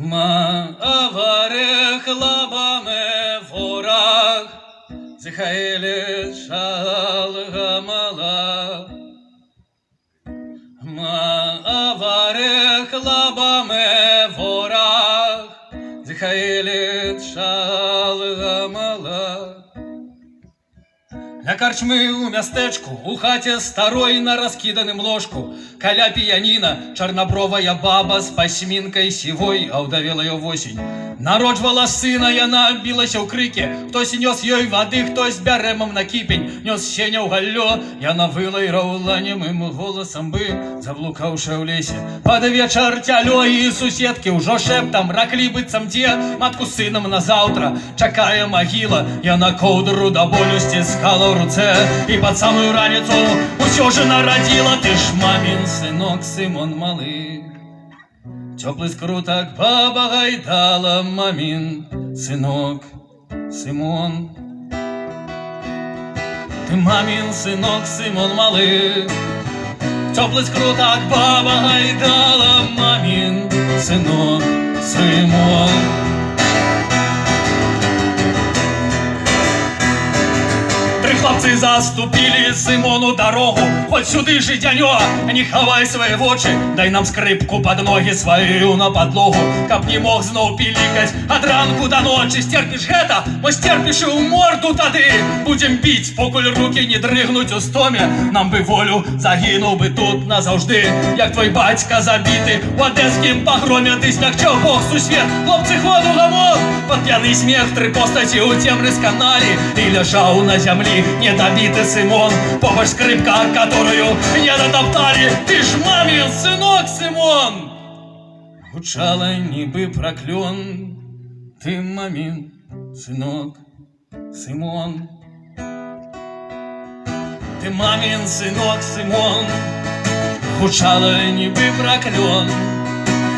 Аварех лабаме вораг, Зихаэле шалгамала. Аварех лабаме вораг, Зихаэле шалгамала. Ля карчмы у мястэчку, у хаце старой на раскіданым ложку, каля піяніна чарнабровая баба з пасьмінкай сівой, аўдавелая восень. Народжвала сына, яна білася ў крыке, хтось нёс ёй вады, хтось бярэмам на кіпень, нёс сеня ў галлё, яна выла і раўла немым голасам бы, заблукаўшы ў лесе. Пад вечар цялё і суседкі ўжо шэптам раклі быццам дзе, матку з сынам назаўтра чакае магіла, яна коўдру да болю сціскала ў руцэ, і пад самую раніцу усё ж нарадзіла. Ты ж мамін сынок Сымон малы. Теплый скруток баба гайдала, мамин сынок Сымон. Ты мамин сынок Сымон малы. Теплый скруток баба гайдала, мамин сынок Сымон. Хлопцы заступили Сымону дорогу, хоть сюды же, дянё, не хавай свои вочы, дай нам скрипку под ноги свою на подлогу, каб не мог зноў пілікаць ад ранку до ночи. Стерпишь гэта, мы стерпишь и ў морду тады будем бить, покуль руки не дрыгнуть у стоме. Нам бы волю, загинуў бы тут назаўжды, як твой бацька забіты у адэскім пагроме. Ты смягчаў Бог сусвет, хлопцы ходу гамон, под п'яны смех тры постаці ў цемры сканалі, і ляжаў на зямлі недобитый Сымон, побач скрипка, которую не дотоптали. Ты ж мамин сынок Сымон. Гучала нібы праклён. Ты мамин сынок Сымон. Ты мамин сынок Сымон. Гучала нібы праклён.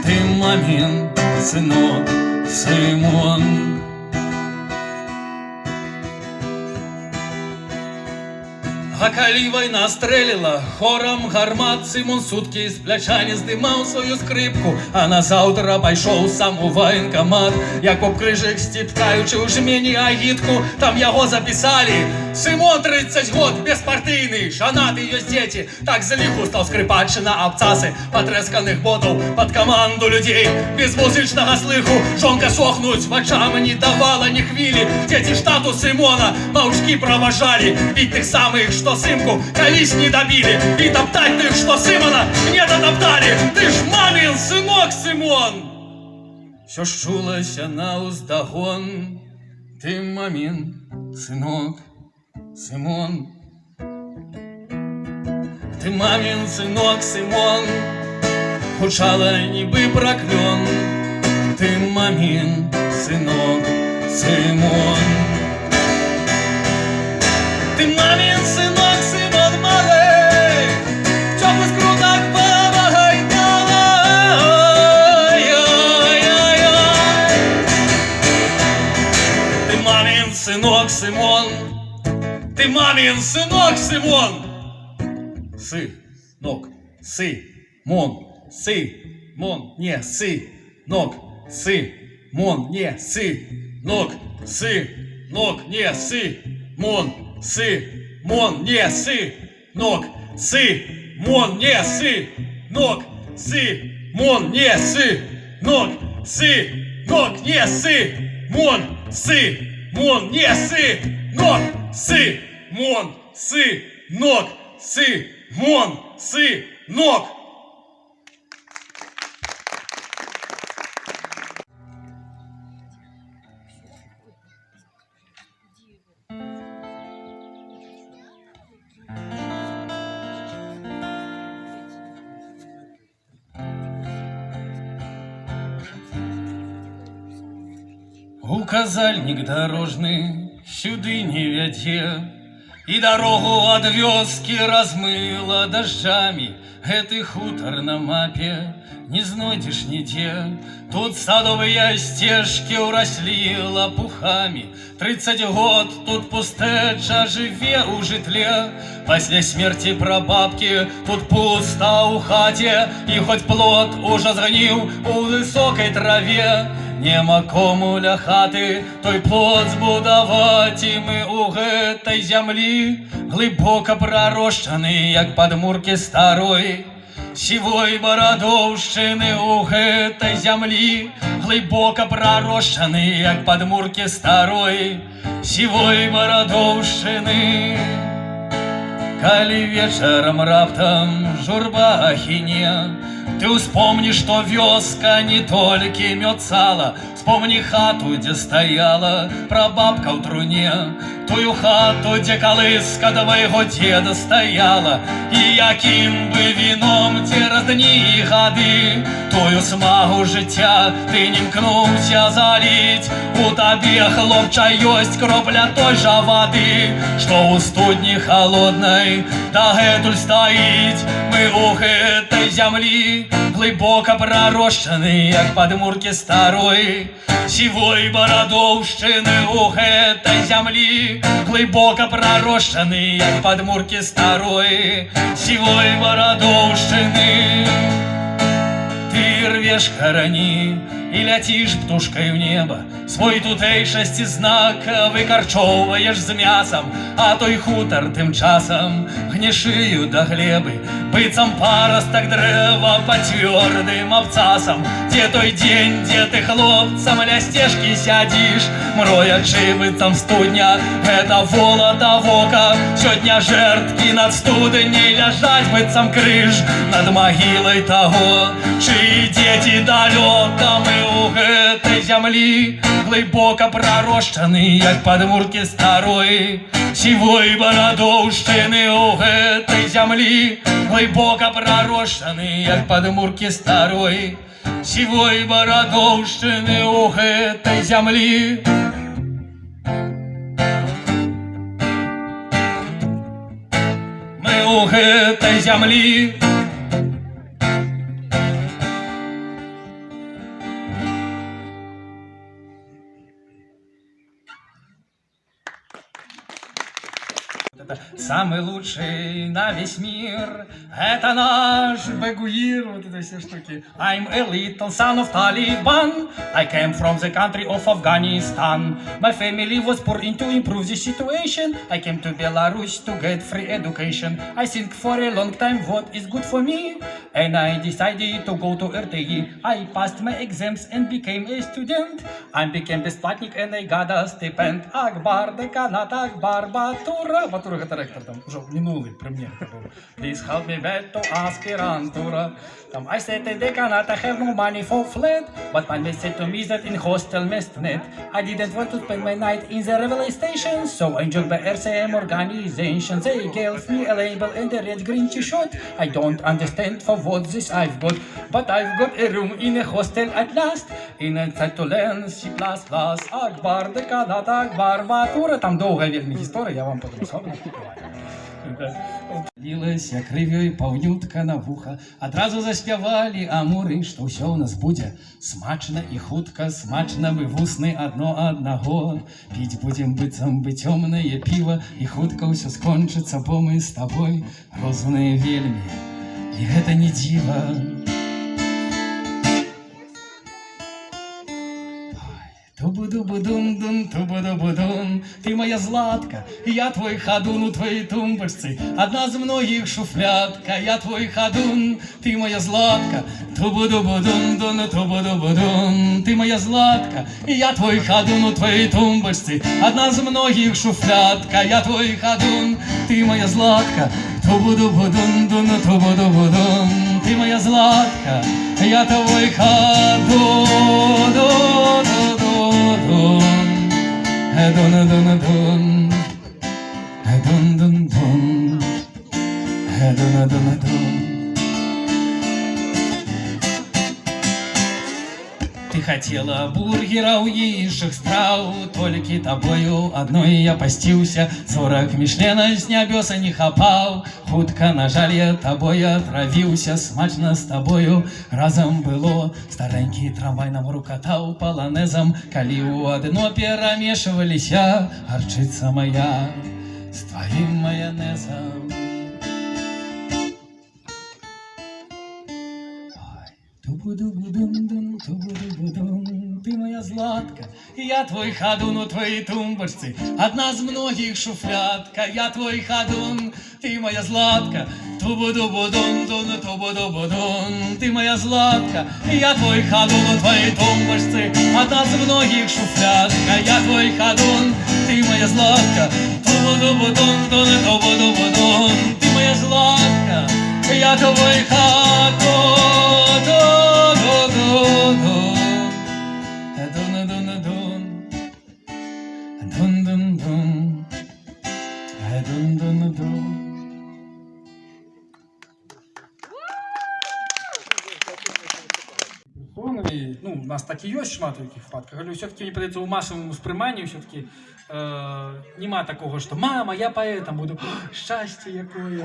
Ты мамин сынок Сымон. А калі вайна стрэліла, хорам гармат Сымон суткі з пляча не здымаў сваю скрыпку, а назаўтра пайшоў сам у ваенкамат, як поп-крыжык сціпкаючы ў жмені агітку. Там яго запісалі: Сымон 30 год, беспартыйны, жанаты, ёсць дзеці. Так з ліху стаў скрыпач на абцасы патрэсканых ботаў пад каманду людзей без музычнага слыху. Жонка сохнуць вачам не давала ні хвілі. Дзеці штату Сымона маўчкі праважалі біць тых самых, што сымку калісь не добили, и топтать тых, что Сымона не дотоптали. Ты ж мамин сынок Сымон. Все ж чулася наўздагон. Ты мамин сынок Сымон. Ты мамин сынок Сымон. Гучала нібы праклён. Ты мамин сынок Сымон. Ты мамин сынок Сымон малый. Теплый скруток баба гайдала. Ты мамин сынок Сымон. Ты мамин сынок Сымон. Сынок Сымон. Сымон не сынок. Сымон не сынок. Сынок не Сымон. Сымон не сынок. Сымон не сынок. Сымон не сынок. Сынок не Сымон. Сымон не сынок. Сымон сынок. Сымон сынок. Указальнік дорожны сюды не вядзе, И дорогу от вёски размыло дождями. Гэты хутар на мапе не знойдзеш нідзе. Тут садовыя сцежкі ўраслі лапухамі. 30 год тут пустэча жыве ў жытле. Пасля смерці прабабкі тут пуста ў хаце, і хоць плод ужо згніў у высокай траве, нема кому ля хаты той плод збудаваць. І мы ў гэтай зямлі глыбока прарошчаны, як падмуркі старой сівой барадоўшчыны. У гэтай зямлі глыбока прарошчаны, як падмуркі старой сівой барадоўшчыны. Калі вечарам раптам журба ахіне, ты ўспомні, што вёска не толькі мёд сала. Вспомні хату, дзе стаяла прабабка ў труне, тую хату, дзе калыска твайго дзеда стаяла. І якім бы віном цераз дні і гады тую смагу жыцця ты не імкнуўся заліць. У табе, хлопча, ёсць кропля той жа вады, што ў студні халоднай дагэтуль стаіць. Мы ў гэтай зямлі глыбока прарошчаны, як падмуркі старой сівой барадоўшчыны. У гэтай зямлі глыбока прарошчаны, як падмуркі старой сівой барадоўшчыны. Ты рвеш карані і ляціш птушкай у неба, свой тутэйшасці знак выкарчоўваеш з мясам, а той хутар тым часам гне шыю да глебы, быццам парастак дрэва па цвёрдым абцасам. Дзе той дзень, дзе ты хлопцам ля сцежкі сядзіш, мроячы быццам студня, гэта волата вока. Сёння жэрткі над студняй ляжаць быццам крыж над магілай таго, чыі дзеці далёка. Мы у гэтай зямлі глыбока прарошчаны, як падмуркі старой сівой барадоўшчыны. У гэтай зямлі глыбока прарошчаны, як падмуркі старой сівой барадоўшчыны. У гэтай зямлі мы у гэтай зямлі самый лучший на весь мир. Это наш Бегуир. Вот это все штуки. I'm a little son of Taliban. I came from the country of Afghanistan. My family was poor in to improve the situation. I came to Belarus to get free education. I think for a long time what is good for me, and I decided to go to RTI. I passed my exams and became a student. I became бесплатник and I got a stipend. Акбар, деканат, Акбар, Батура. Батура это ректор, там уже минулый премьер был. Please help me back to аспирантура. Там I said the decanat, I have no money for flat, but my mate said to me that in hostel mestnet I didn't want to spend my night in the railway station, so I joined the RCM organization. They gave me a label and a red green t-shirt. I don't understand for what this I've got, but I've got a room in a hostel at last. Inside to learn C++. Акбар, деканат, Акбар, Батура. Там довга вельми історія, я вам потім згодом співаю. Лілася крывёй паўнютка на вуха, адразу заспявалі амуры, што ўсё ў нас будзе смачна і хутка, смачна мы вусны адно аднаго. Піць будзем быццам бы цёмнае піва, і хутка ўсё скончыцца, бо мы з табой розныя вельмі, і гэта не дзіва. Тубу-дубу-дун-дун, тубу-дубу-дун. Ты моя златка, я твой ходун у твоей тумбочцы, одна з многих шуфлятка, я твой ходун. Ты моя златка, тубу-дубу-дун-дун, тубу-дубу-дун. Ты моя златка, я твой ходун у твоей тумбочцы, одна з многих шуфлятка, я твой ходун. Ты моя златка, тубу-дубу-дун-дун, тубу-дубу-дун. Ты моя златка, я твой ходун. Дун-дун-дун, дун-дун-дун, дун-дун-дун. Ты хотела бургераў і іншых страў, толькі табою адной я пасціўся, 40 мішлена з нябёса не хапаў. Хутка, на жаль, я табой атравіўся, смачна з табою разам было. Старенькі трамвай нам рукатаў паланезам, калі ў адно перамешваліся гарчыца моя з тваім маянезам. Тубу-дубу-дум-дум, тубу-дубу-дум, ты моя златка, я твой ходун у твоей тумбочцы, одна з многих шуфлятка, я твой ходун, ты моя златка, тубу-дубу-дум-дум, тубу-дубу-дум, ты моя златка, я твой ходун у твоей тумбочцы, одна з многих шуфлятка, я твой ходун, ты моя златка, тубу-дубу-дум, тубу-дубу-дум, ты моя златка, я твой ходун. Ну, у нас так і ёсць шмат у такіх випадках, але все-таки, мені падаецца, у масавым успрыманні все-таки нема такого, што «Мама, я паэтам буду». Шчасце якое!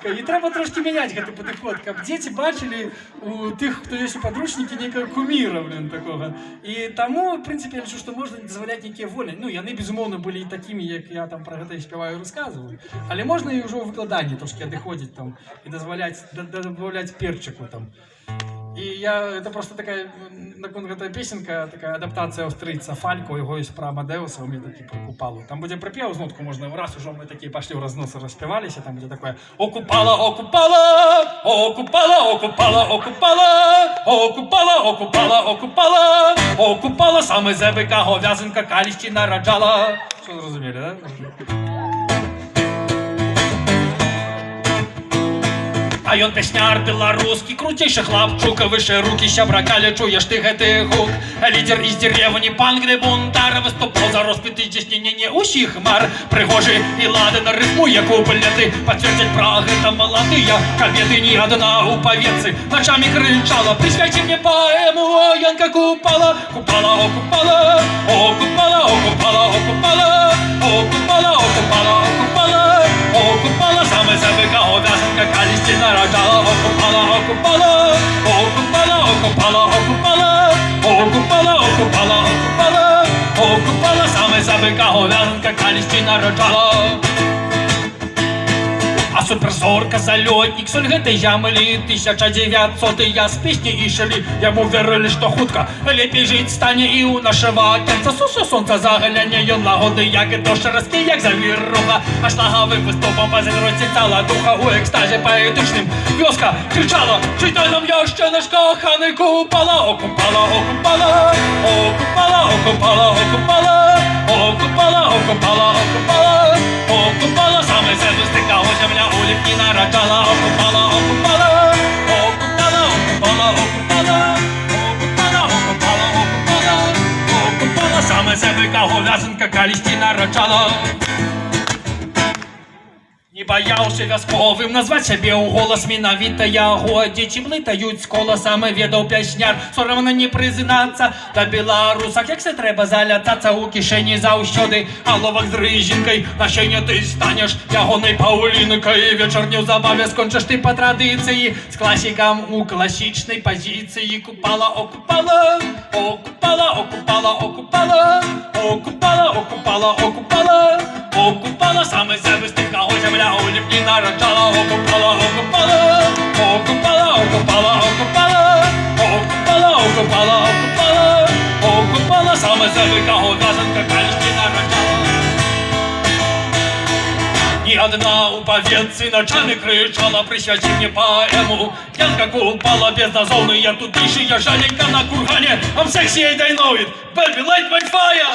І трэба трошки мяняць гэты падыход, каб дзеці бачылі у тых, хто ёсць у падручнікі, некага куміра, такога. І таму, в прынцыпе, я лічу, што можна дазваляць нейкія вольны. Ну, яны, безумоўна, былі і такімі, як я там пра гэта і спяваю і расказваю. Але можна і ўжо ў выкладанні трошки адыходзіць там і дабавляць перчыку там. И это просто такая, такая песенка, такая адаптация австрийца Фалько, его есть про Амадеуса, у меня такие про Купалу. Там будет про певу нотку можно, раз уже мы такие пошли в разнос, распевались, и там будет такое «О Купала, о Купала, о Купала, о Купала, о Купала, о Купала, о Купала, о Купала, о Купала, саме зебика, говязинка, каліщі нараджала». Что зрозумели, да? А ён песняр беларускі, круцейшы хлапчук, выше руки сябракалі, чуеш ты гэты гук. Лідер із деревні, панк де бунтар, выступаў за роспіты здзейснення усіх мар. Прыгожы і ладна рыфмуе куплеты, пацвердзяць пра гэта маладыя кабеты, ні адна ў паветцы начамі крычала «Прысвяці мне паэму, о Янка Купала, Купала, о Купала, о Купала, о Купала, о Купала, о Купала, о Купала, о Купала, о Купала, саме забыка, обязанка, калісті нараджала, о Купала, о Купала, о Купала, о Купала, о Купала, о Купала, о Купала, о Купала, о Купала, саме забыка, обязанка, калісті нараджала. А суперзорка, залётнік, соль гэтай зямлі, 1900-я з песні ішлі, яму верылі, што хутка лепей жыць стане і ў нашего кенца. Сусу сонца загляне, ён лагоды, як і дождж, раскі, як завіруха, аж лагавым выступам пазіроці цала духа у экстазе паэтычным. Вёска крычала «Чытай нам яшчэ наш каханы Купала, о Купала, о Купала, о Купала, о Купала, о Купала, о Купала, о Купала, о Купала, о Купала, саме зебистика, о земля уліпні нараджала, о Купала, о Купала, о Купала, о Купала, о Купала, о Купала, о Купала, о Купала, о Купала, саме зебика, говязинка, калісті нараджала. Не баяўся вясковым назваць сябе ў голас, менавіта яго дзеці блытаюць з кола, саме ведаў пясняр, сорамна не прызнацца да беларусак, як се трэба залятацца ў кішэні заўсёды, аловак з рызінкай, на сене ты станеш ягонай паўлінкай, вечар не ў забаве скончыш ты па традыцыі з класікам у класічнай пазіцыі. Купала, о Купала, о Купала, о Купала, о Купала, о Купала, о Купала, о Купала, о Купала, саме зебистика, о земля уліпні нараджала, о Купала, о Купала, о Купала, о Купала, о Купала, о Купала, о Купала, о Купала, о Купала, саме зебика, говязинка, калісті нараджала. Ні одна у павенцы ночами кричала «Присвяти мне поэму, Янка Купала, бездозорная тутейшая жаленька на кургане, I'm sexy and I know it, baby, light my fire!»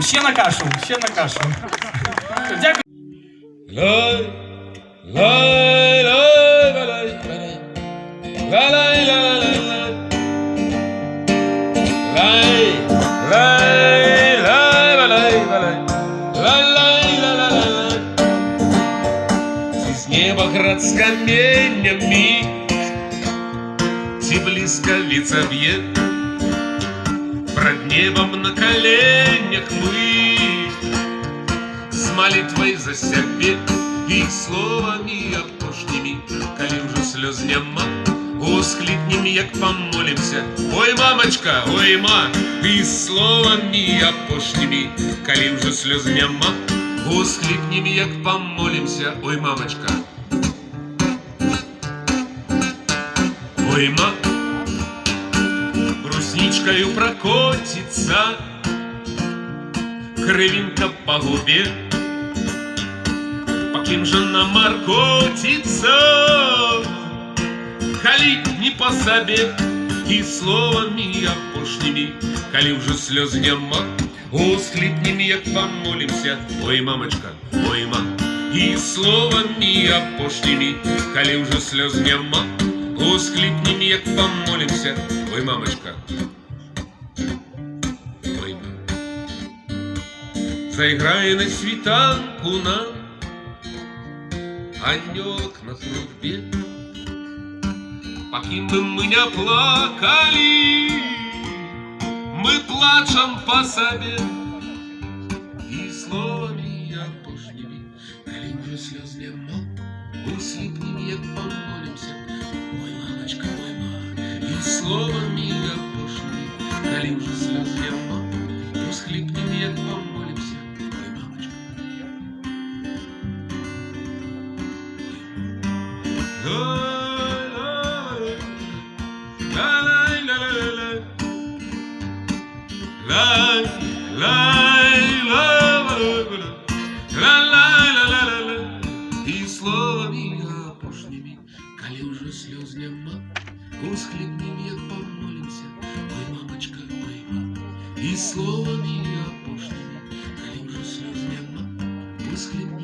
Все на кашу, все на кашу. Дякую. Лай, лай, лай, лай, лай, лай, лай, лай, лай, лай, лай, лай, лай, лай, лай, лай. С неба град з каменнями, ці блискавіца б'є, пред небом на коленях мы, з молитвой за себе і словами апошніми, коли вже сльоз нема, ускликнем, як помолимся. Ой, мамочка, ой, ма, і словами апошніми, коли вже сльоз нема, ускликнем, як помолимся. Ой, мамочка, ой, ма, брусничкою прокотится кривинка по губе, по ким же нам наркотится, коли не по себе и словами опошніми, коли вже сльоз нема, усхлипнем, як помолимся. Ой, мамочка, ой, ма, и словами опошніми, коли вже сльоз нема, усхлипнем, як помолимся. Ой, мамочка, ой, ма. Заиграй на світанку нам анёлок на трубе, поким бы мы не плакали, мы плачем по себе и словами опошніми, коли вже сльоз нема, усипнем, як помолимся. Ой, мамочка, ой, ма, и словами опошніми, коли вже сльоз нема, усхлипнем, як помолимся. Ой, мамочка, и словами опошніми, коли уже слез нема, усхлипнем, як помолимся. Ой, мамочка, ой, мама, и словами опошніми, коли уже слез нема, усхлипнем.